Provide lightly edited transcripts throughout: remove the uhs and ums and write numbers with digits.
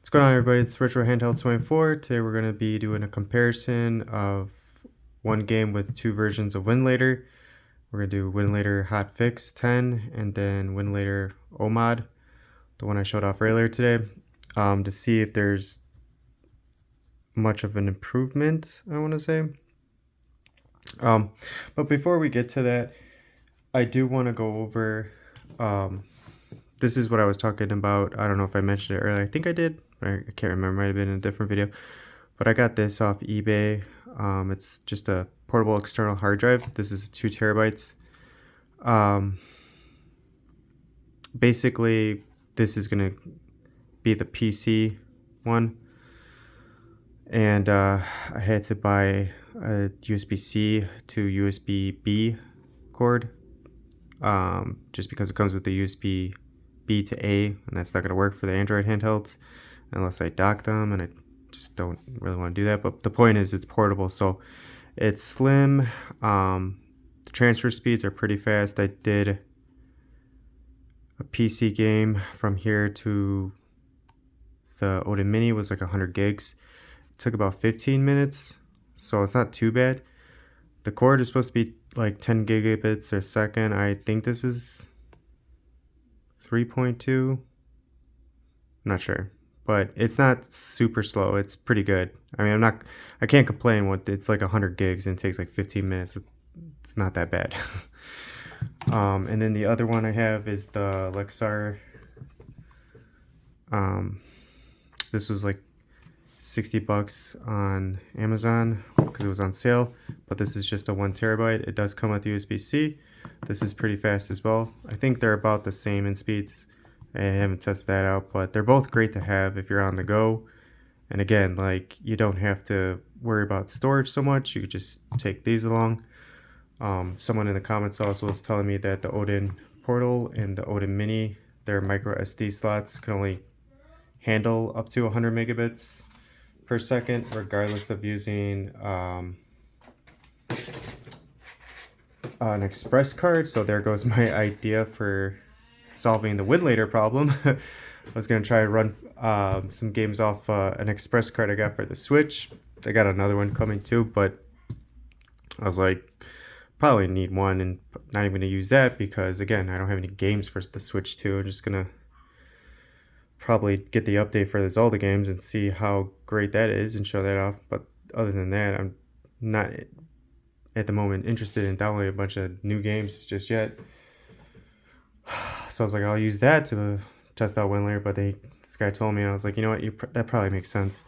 What's going on, everybody? It's Retro Handheld 24. Today we're going to be doing a comparison of one game with two versions of Winlator. We're going to do Winlator hotfix 10 and then Winlator OMOD, the one I showed off earlier today, to see if there's much of an improvement, I want to say. But before we get to that, I do want to go over, this is what I was talking about. I don't know if I mentioned it earlier. I think I did. I can't remember. Might have been in a different video. But I got this off eBay. It's just a portable external hard drive. This is 2 terabytes. Basically, this is going to be the PC one. And I had to buy a USB-C to USB-B cord. Just because it comes with the USB-B to A, and that's not going to work for the Android handhelds unless I dock them, and I just don't really want to do that. But the point is, it's portable, so it's slim. The transfer speeds are pretty fast. I did a PC game from here to the OMOD Mini, was like 100 gigs. It took about 15 minutes, so it's not too bad. The cord is supposed to be like 10 gigabits a second. I think this is 3.2. I'm not sure, but it's not super slow. It's pretty good. I mean, I can't complain. It's like 100 gigs and it takes like 15 minutes. It's not that bad. And then the other one I have is the Lexar. This was like 60 bucks on Amazon because it was on sale, but this is just a 1 terabyte. It does come with USB-C. This is pretty fast as well. I think they're about the same in speeds. I haven't tested that out, but they're both great to have if you're on the go. And again, like, you don't have to worry about storage so much. You could just take these along. Someone in the comments also was telling me that the Odin Portal and the Odin Mini, their micro SD slots can only handle up to 100 megabits per second, regardless of using an express card. So there goes my idea for solving the Winlator problem. I was going to try to run some games off an express card I got for the Switch. I got another one coming too, but I was like, probably need one, and not even going to use that because, again, I don't have any games for the Switch 2. I'm just going to probably get the update for the Zelda games and see how great that is and show that off. But other than that, I'm not at the moment interested in downloading a bunch of new games just yet. So I was like, I'll use that to test out Winlator, but this guy told me, and I was like, you know what, that probably makes sense.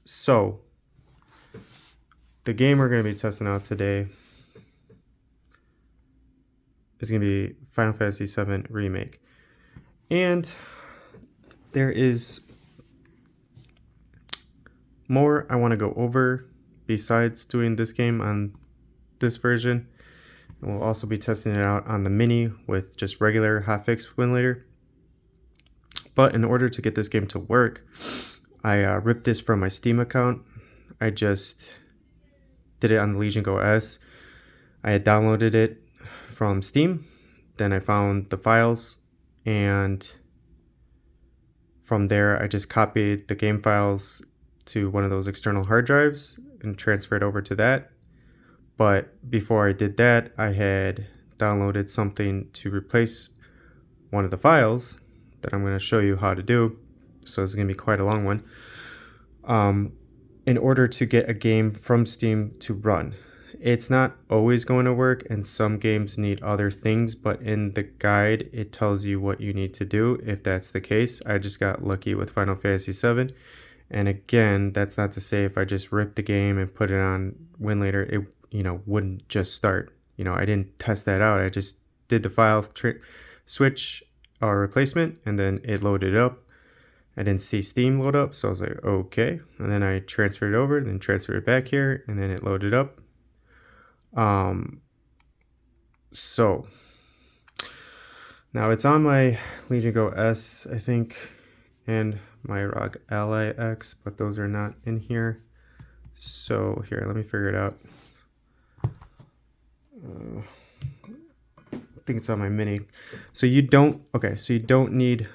So the game we're going to be testing out today is going to be Final Fantasy 7 Remake. And there is more I want to go over besides doing this game on this version. And we'll also be testing it out on the Mini with just regular hotfix Winlator. But in order to get this game to work, I ripped this from my Steam account. I just did it on the Legion Go S. I had downloaded it from Steam. Then I found the files, and from there I just copied the game files to one of those external hard drives and transferred over to that. But before I did that, I had downloaded something to replace one of the files that I'm going to show you how to do. So it's going to be quite a long one. In order to get a game from Steam to run. It's not always going to work, and some games need other things, but in the guide it tells you what you need to do if that's the case. I just got lucky with Final Fantasy 7, and again, that's not to say if I just ripped the game and put it on Winlator, it wouldn't just start. I didn't test that out. I just did the file switch or replacement, and then it loaded up. I didn't see Steam load up, so I was like, okay. And then I transferred it over, then transferred it back here, and then it loaded up. So now it's on my Legion Go S, I think, and my ROG Ally X, but those are not in here. So here, let me figure it out. I think it's on my Mini. So you don't need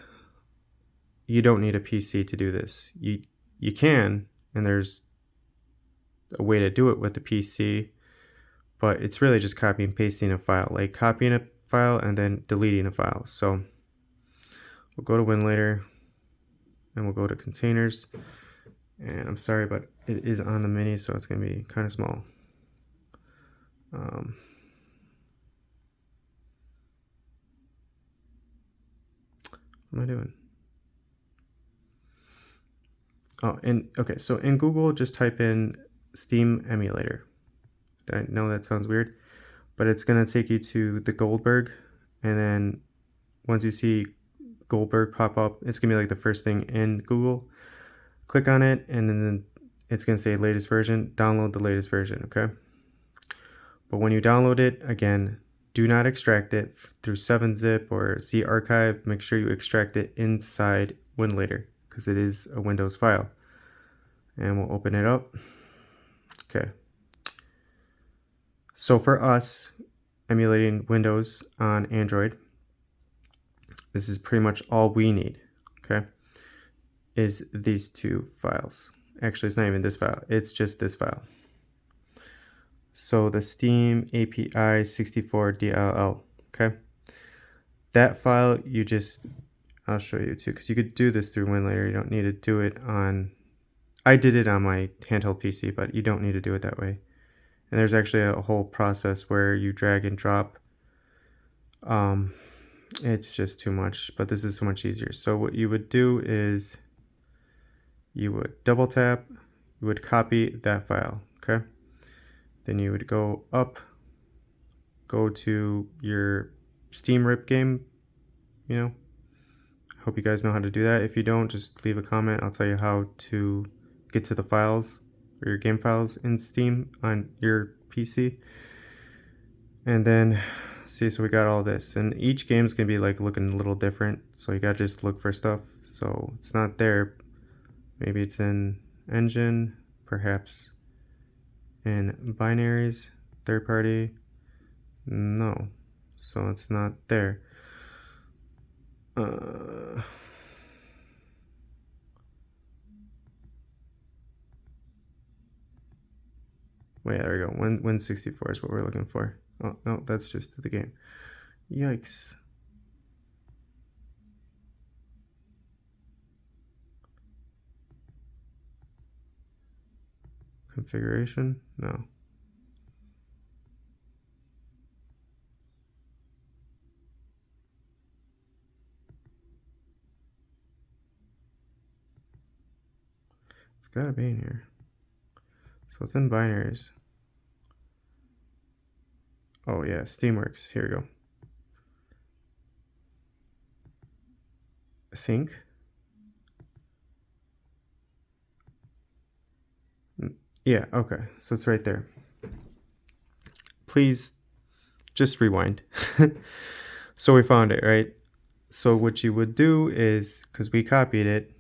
you don't need a PC to do this. You can, and there's a way to do it with the PC, but it's really just copy and pasting a file, like copying a file and then deleting a file. So we'll go to Winlator and we'll go to containers. And I'm sorry, but it is on the mini, so it's going to be kind of small. What am I doing? Oh, and okay, so in Google, just type in Steam emulator. I know that sounds weird, but it's going to take you to the Goldberg. And then once you see Goldberg pop up, it's going to be like the first thing in Google. Click on it, and then it's going to say latest version. Download the latest version, okay? But when you download it, again, do not extract it through 7-zip or Z archive. Make sure you extract it inside Winlator because it is a Windows file. And we'll open it up. Okay. So for us, emulating Windows on Android, this is pretty much all we need, okay, is these two files. Actually, it's not even this file. It's just this file. So the Steam API 64 DLL, okay? That file you just, I'll show you too, because you could do this through Winlator. You don't need to do it on, I did it on my handheld PC, but you don't need to do it that way. And there's actually a whole process where you drag and drop. It's just too much, but this is so much easier. So what you would do is you would double tap, you would copy that file, okay? Then you would go up, go to your Steam RIP game, you know. Hope you guys know how to do that. If you don't, just leave a comment. I'll tell you how to get to the files or your game files in Steam on your PC. And then, see, so we got all this. And each game's gonna be like looking a little different. So you gotta just look for stuff. So it's not there. Maybe it's in engine, perhaps in binaries, third party. No, so it's not there. Wait, there we go. Win64 is what we're looking for. Oh, no, that's just the game. Yikes. Configuration? No. It's gotta be in here. So it's in binaries. Oh yeah, Steamworks. Here we go. I think. Yeah, okay. So it's right there. Please just rewind. So we found it, right? So what you would do is, because we copied it,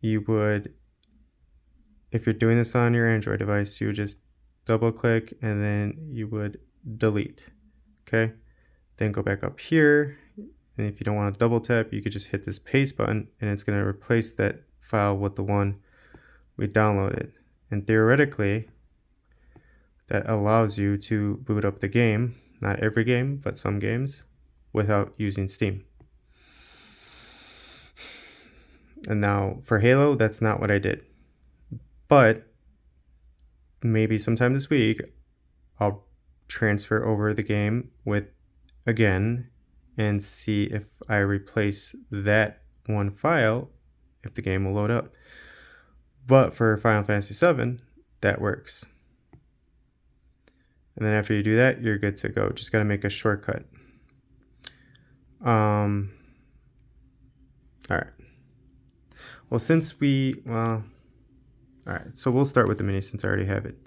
you would, if you're doing this on your Android device, you would just double click and then you would delete, okay? Then go back up here, and if you don't want to double tap, you could just hit this paste button and it's going to replace that file with the one we downloaded. And theoretically, that allows you to boot up the game, not every game, but some games, without using Steam. And now for Halo, that's not what I did. But maybe sometime this week, I'll transfer over the game with again and see if I replace that one file, if the game will load up. But for Final Fantasy VII, that works. And then after you do that, you're good to go. Just got to make a shortcut. All right. Well, since we, all right, so we'll start with the mini since I already have it.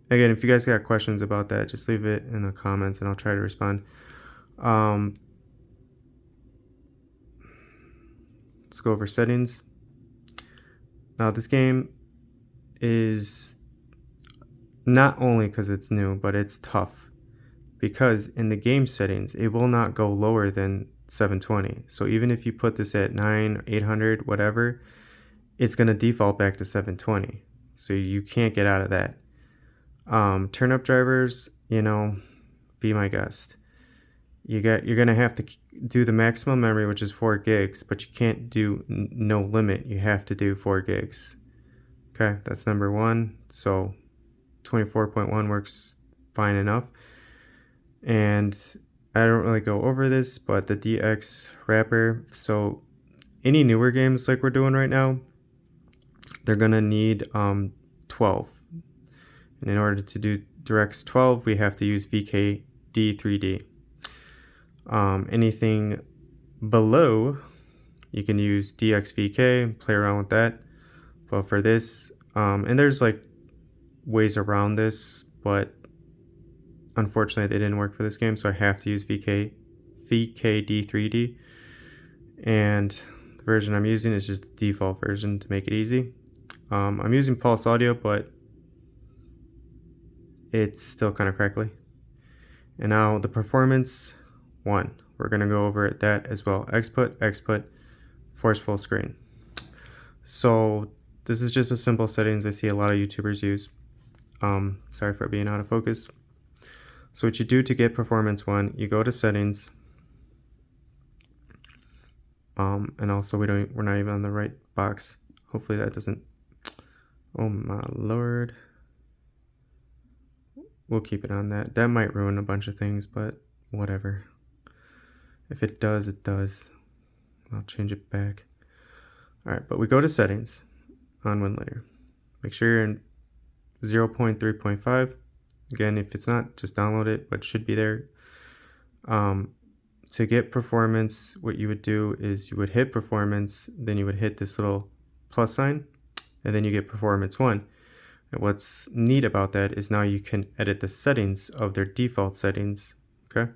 Again, if you guys got questions about that, just leave it in the comments and I'll try to respond. Let's go over settings. Now this game is not only because it's new, but it's tough. because in the game settings, it will not go lower than 720. So even if you put this at 9, 800, whatever, it's going to default back to 720. So you can't get out of that. Turn-up drivers, you know, be my guest. You're going to have to do the maximum memory, which is 4 gigs, but you can't do no limit. You have to do 4 gigs. Okay, that's number one. So 24.1 works fine enough. And I don't really go over this, but the DX wrapper, so any newer games like we're doing right now, they're gonna need 12. And in order to do DirectX 12, we have to use VKD3D. Anything below, you can use DXVK, play around with that. But for this, and there's like ways around this, but unfortunately they didn't work for this game, so I have to use VKD3D. And the version I'm using is just the default version to make it easy. I'm using Pulse Audio, but it's still kind of crackly. And now the performance 1. We're going to go over that as well. Xput, force full screen. So this is just a simple settings I see a lot of YouTubers use. Sorry for being out of focus. So what you do to get performance 1, you go to settings. And also we're not even on the right box. Hopefully that doesn't. Oh my lord. We'll keep it on that. That might ruin a bunch of things, but whatever. If it does, it does. I'll change it back. Alright, but we go to settings on Winlator. Make sure you're in 0.3.5. Again, if it's not, just download it, but it should be there. To get performance, what you would do is you would hit performance, then you would hit this little plus sign, and then you get performance 1. And what's neat about that is now you can edit the settings of their default settings. Okay,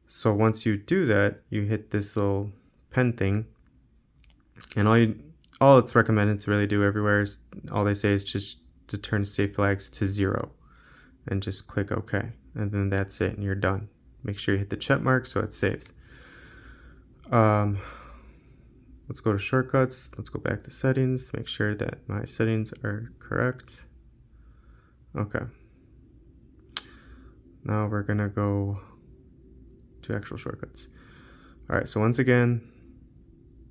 so once you do that, you hit this little pen thing, and all it's recommended to really do everywhere is all they say is just to turn save flags to 0, and just click OK, and then that's it, and you're done. Make sure you hit the check mark so it saves. Let's go to shortcuts. Let's go back to settings. Make sure that my settings are correct. Okay. Now we're gonna go to actual shortcuts. All right. So once again,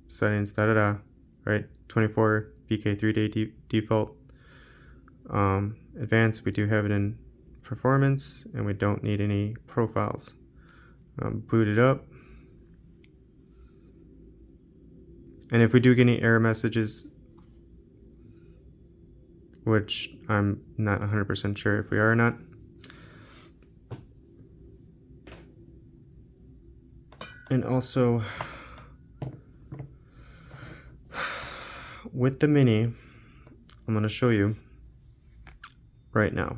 settings right? 24 VK3D default. Advanced, we do have it in performance, and we don't need any profiles. Boot it up. And if we do get any error messages, which I'm not 100% sure if we are or not, and also with the Mini, I'm going to show you right now.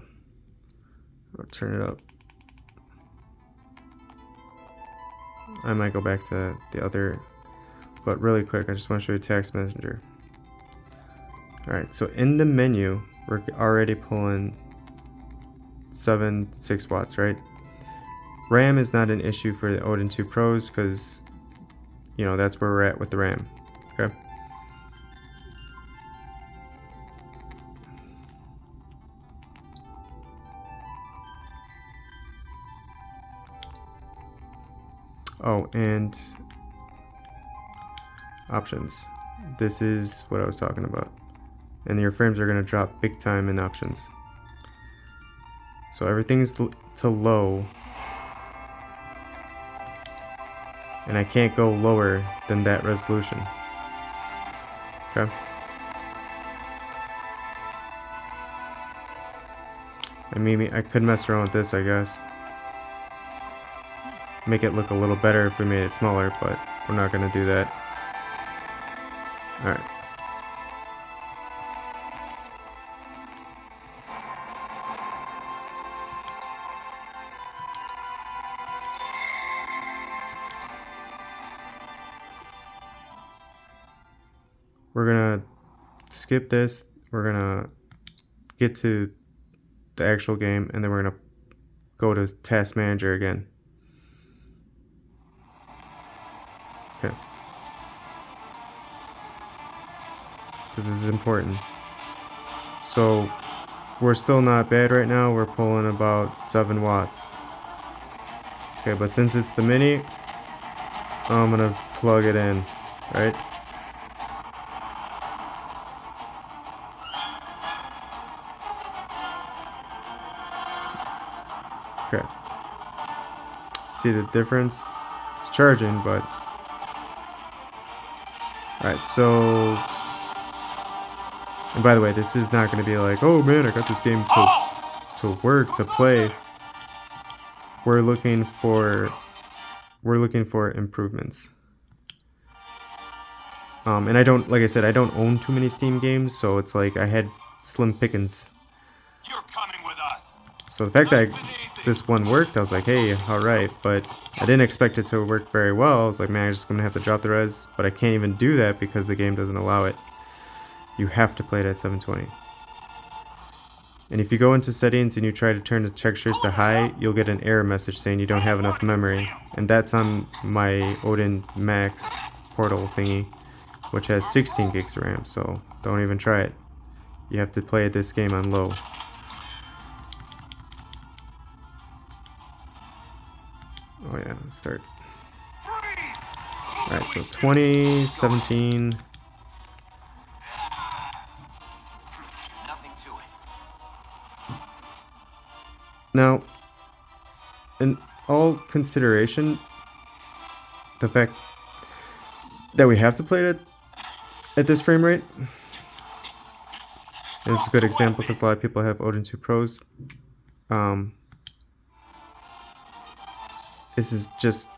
I'll turn it up. I might go back to the other, but really quick, I just want to show you text messenger. Alright, so in the menu, we're already pulling 6 watts, right? RAM is not an issue for the Odin 2 Pros because, you know, that's where we're at with the RAM. Okay. Oh, and options. This is what I was talking about. And your frames are going to drop big time in options. So everything's to low. And I can't go lower than that resolution. Okay. And maybe I could mess around with this, I guess. Make it look a little better if we made it smaller, but we're not going to do that. Alright. We're going to skip this. We're going to get to the actual game, and then we're going to go to Task Manager again. Okay. Because this is important. So we're still not bad right now. We're pulling about 7 watts. Okay, but since it's the mini, I'm gonna plug it in, right? Okay. See the difference? It's charging, but... Alright, so... And by the way, this is not going to be like, oh man, I got this game to work, to play. We're looking for improvements. And I don't, like I said, I don't own too many Steam games, so it's like I had slim pickings. You're coming with us. So the fact that this one worked, I was like, hey, alright, but I didn't expect it to work very well. I was like, man, I'm just going to have to drop the res, but I can't even do that because the game doesn't allow it. You have to play it at 720. And if you go into settings and you try to turn the textures to high, you'll get an error message saying you don't have enough memory. And that's on my Odin Max portal thingy, which has 16 gigs of RAM, so don't even try it. You have to play this game on low. Oh yeah, let's start. Alright, so 20, 17. Nothing to it. Now, in all consideration, the fact that we have to play it at this frame rate, this is a good example because a lot of people have Odin 2 Pros. This is just,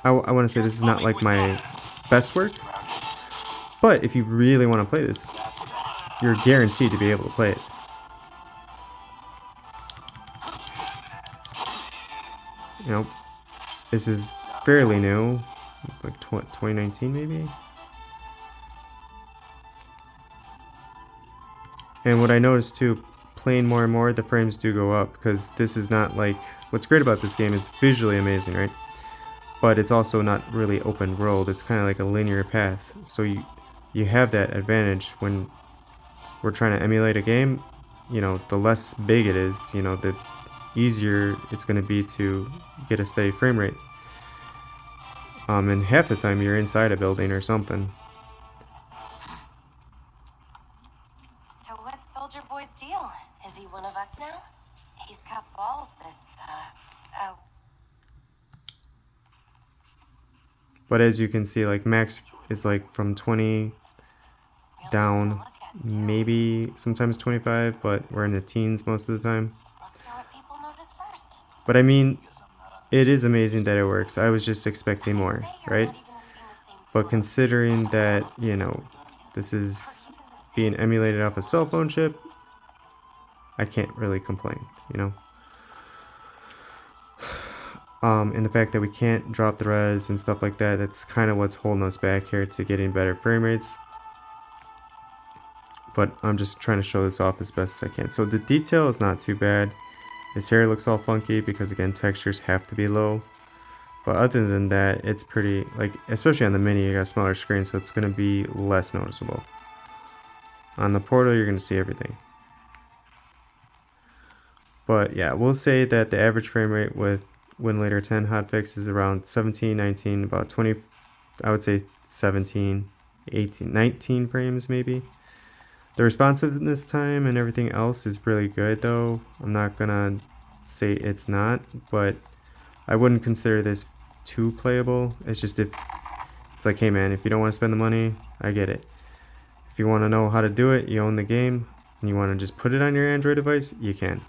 I want to say this is not like my best work, but if you really want to play this, you're guaranteed to be able to play it. You know, this is fairly new, like 2019 maybe. And what I noticed too, playing more and more, the frames do go up because this is not like, what's great about this game, it's visually amazing, right? But it's also not really open world, it's kind of like a linear path. So you have that advantage when we're trying to emulate a game. You know, the less big it is, you know, the easier it's going to be to get a steady frame rate. And half the time you're inside a building or something. So what's Soldier Boy's deal? Is he one of us now? He's got balls, this, oh. But as you can see, like max is like from 20 down, maybe sometimes 25, but we're in the teens most of the time. But I mean, it is amazing that it works. I was just expecting more, right? But considering that, you know, this is being emulated off a cell phone chip, I can't really complain, you know? And the fact that we can't drop the res and stuff like that, that's kind of what's holding us back here to getting better frame rates. But I'm just trying to show this off as best as I can. So the detail is not too bad. His hair looks all funky because, again, textures have to be low. But other than that, it's pretty, like, especially on the mini, you got a smaller screen, so it's going to be less noticeable. On the portal, you're going to see everything. But yeah, we'll say that the average frame rate with Winlator 10 hotfix is around 17, 19, about 20, I would say 17, 18, 19 frames maybe. The responsiveness time and everything else is really good though. I'm not gonna say it's not, but I wouldn't consider this too playable. It's just if it's like, hey man, if you don't want to spend the money, I get it. If you want to know how to do it, you own the game, and you want to just put it on your Android device, you can.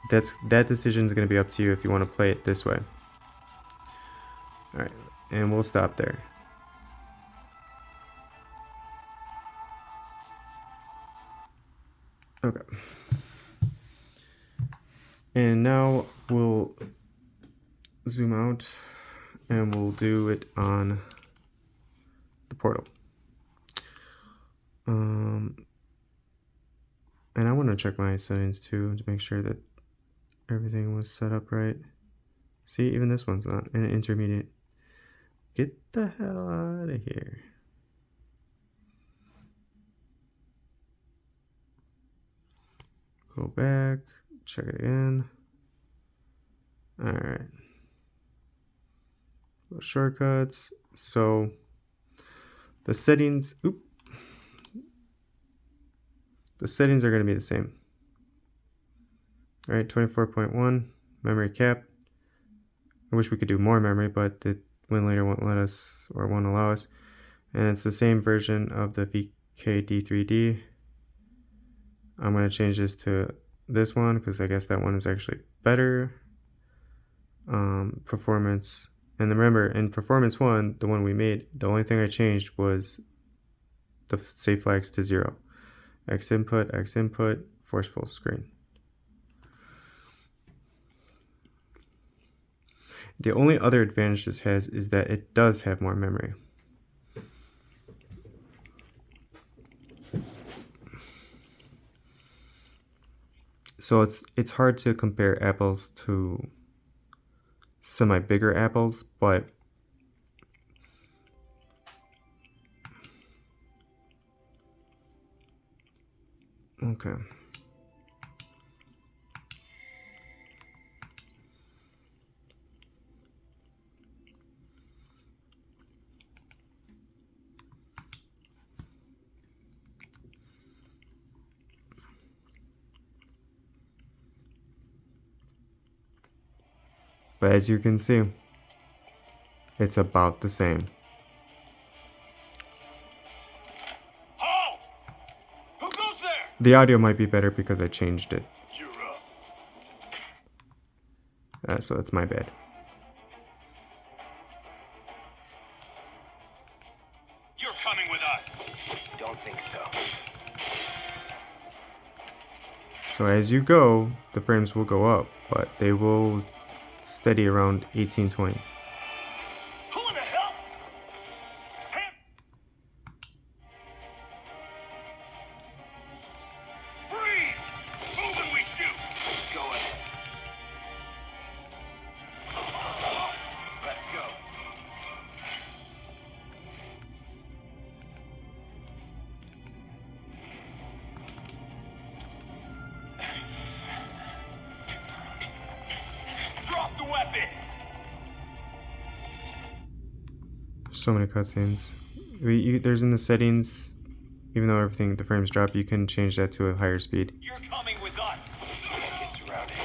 That decision is going to be up to you if you want to play it this way. Alright, and we'll stop there. Okay. And now we'll zoom out and we'll do it on the portal. And I want to check my settings too to make sure that everything was set up right. See, even this one's not an intermediate. Get the hell out of here. Go back, check it again. All right. Shortcuts. So the settings, the settings are going to be the same. All right, 24.1 memory cap. I wish we could do more memory, but the Winlator won't let us or won't allow us. And it's the same version of the VKD3D. I'm going to change this to this one because I guess that one is actually better. Performance. And remember, in Performance 1, the one we made, the only thing I changed was the save flags to 0. X input, force full screen. The only other advantage this has is that it does have more memory. So it's hard to compare apples to semi-bigger apples, but okay. But as you can see, it's about the same. Halt! Who goes there? The audio might be better because I changed it. You're up. So that's my bad. You're coming with us. Don't think so. So as you go, the frames will go up, but they will steady around 1820. Who in the hell? Him! Freeze! Move and we shoot. Go ahead. Let's go. Drop the weapon! So many cutscenes. There's in the settings, even though everything, the frames drop, you can change that to a higher speed. You're coming with us. Get surrounded.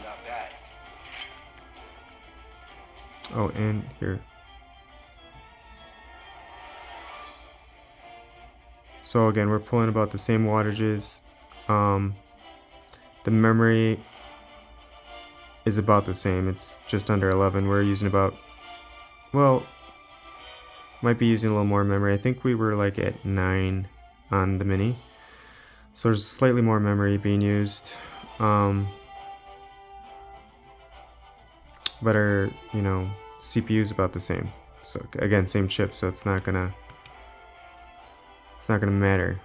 Not bad. Oh, and here. So again, we're pulling about the same wattages. The memory is about the same. It's just under 11. We're using about, well, might be using a little more memory. I think we were like at 9 on the mini. So there's slightly more memory being used. But our, CPU is about the same. So again, same chip, so it's not gonna matter.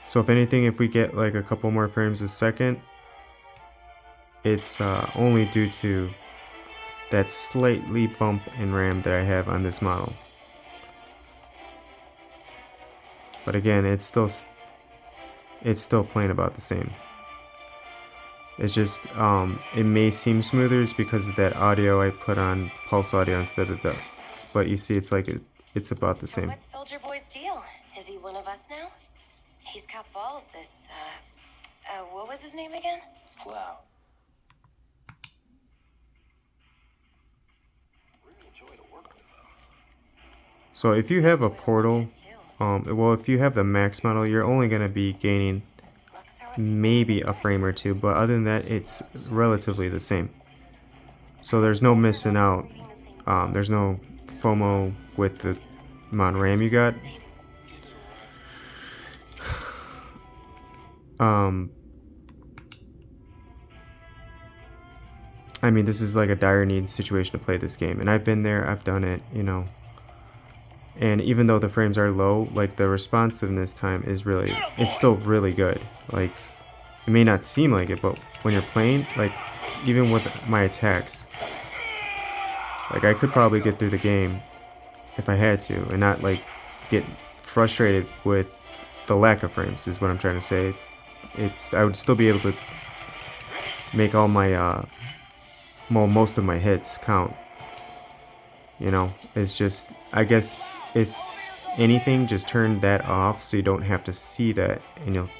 So if anything, if we get like a couple more frames a second, it's only due to that slightly bump in RAM that I have on this model. But again, it's still playing about the same. It's just it may seem smoother is because of that audio I put on pulse audio instead of that. But you see, it's like it's about the same. What's Soldier Boy's deal? Is he one of us now? He's got balls, this, what was his name again? Cloud. Really enjoy the work with them. So if you have a portal, well, if you have the max model, you're only going to be gaining maybe a frame or two, but other than that, it's relatively the same. So there's no missing out. There's no FOMO with the amount of RAM you got. I mean, this is like a dire need situation to play this game, and I've been there, I've done it, you know. And even though the frames are low, like the responsiveness time is really, it's still really good. Like, it may not seem like it, but when you're playing, like, even with my attacks, like I could probably get through the game if I had to, and not like get frustrated with the lack of frames, is what I'm trying to say. I would still be able to make all my well, most of my hits count. You know, it's just, I guess if anything, just turn that off so you don't have to see that, and you'll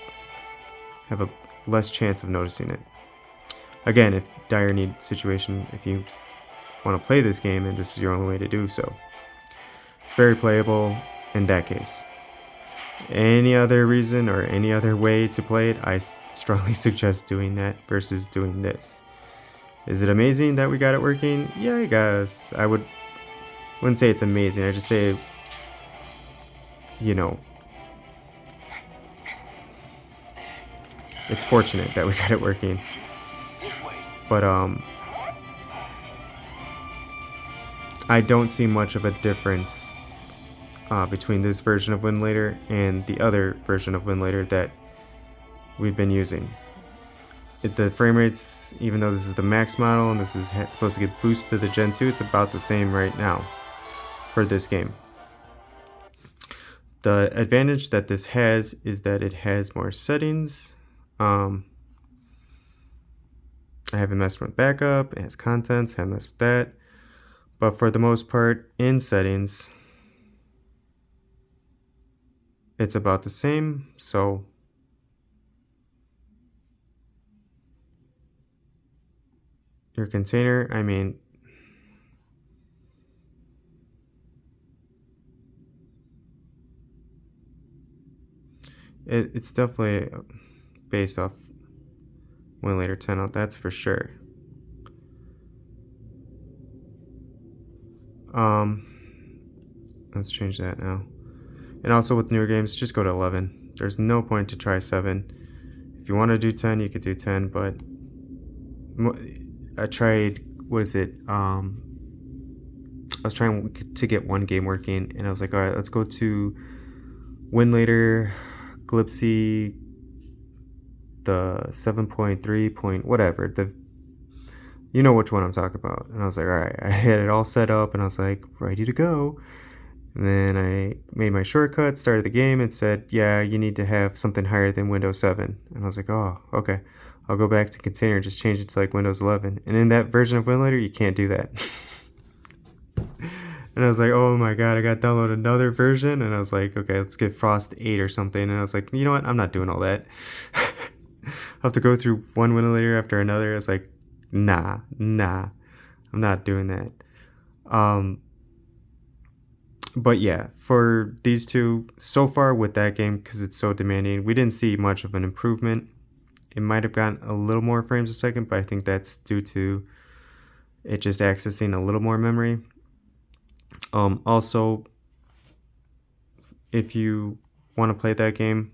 have a less chance of noticing it. Again, if dire need situation, if you want to play this game and this is your only way to do so, it's very playable in that case. Any other reason or any other way to play it, I strongly suggest doing that versus doing this. Is it amazing that we got it working? Yeah, I guess. I wouldn't say it's amazing. I just say, you know, it's fortunate that we got it working. But I don't see much of a difference between this version of Winlator and the other version of Winlator that we've been using. The frame rates, even though this is the max model and this is supposed to get boosted to the Gen 2, it's about the same right now for this game. The advantage that this has is that it has more settings. I haven't messed with backup, it has contents, haven't messed with that. But for the most part, in settings, it's about the same. So your container, I mean, it's definitely based off Winlator 10, that's for sure. Let's change that now. And also with newer games, just go to 11. There's no point to try 7. If you want to do 10, you could do 10, but I tried, what is it? I was trying to get one game working, and I was like, all right, let's go to Winlator, Glipsy, the 7.3 point, whatever, you know which one I'm talking about. And I was like, all right, I had it all set up, and I was like, ready to go. And then I made my shortcut, started the game, and said, yeah, you need to have something higher than Windows 7. And I was like, oh, okay. I'll go back to container and just change it to like Windows 11. And in that version of Winlator, you can't do that. And I was like, oh my god, I got to download another version. And I was like, okay, let's get Frost 8 or something. And I was like, you know what? I'm not doing all that. I'll have to go through one Winlator after another. I was like, nah, I'm not doing that. But yeah, for these two, so far with that game, because it's so demanding, we didn't see much of an improvement. It might have gotten a little more frames a second, but I think that's due to it just accessing a little more memory. Also, if you want to play that game,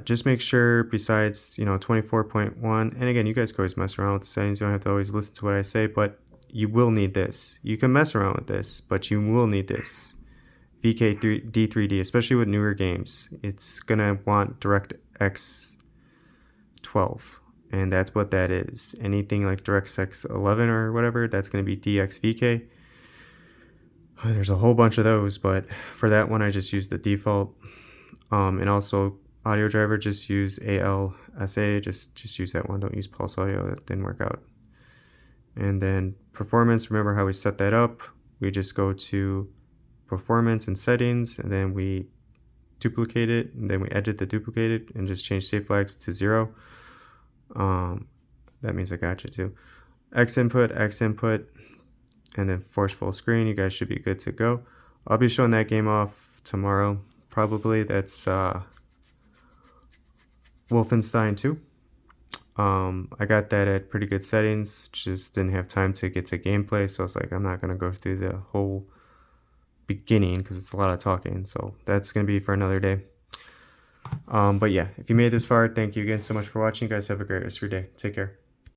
just make sure besides, 24.1, and again, you guys can always mess around with the settings. You don't have to always listen to what I say, but you will need this. You can mess around with this, but you will need this. VK D3D, especially with newer games, it's gonna want DirectX 12, and that's what that is. Anything like DirectX 11 or whatever, that's gonna be DXVK. There's a whole bunch of those, but for that one, I just use the default. And also audio driver, just use ALSA. Just use that one. Don't use Pulse Audio. That didn't work out. And then performance. Remember how we set that up? We just go to performance and settings, and then we duplicate it, and then we edit the duplicated and just change save flags to 0. That means I got you too. X input, and then force full screen. You guys should be good to go. I'll be showing that game off tomorrow, probably. That's Wolfenstein 2. I got that at pretty good settings, just didn't have time to get to gameplay, so I was like, I'm not going to go through the whole beginning because it's a lot of talking, so that's going to be for another day. But yeah, if you made it this far, thank you again so much for watching. You guys have a great rest of your day. Take care.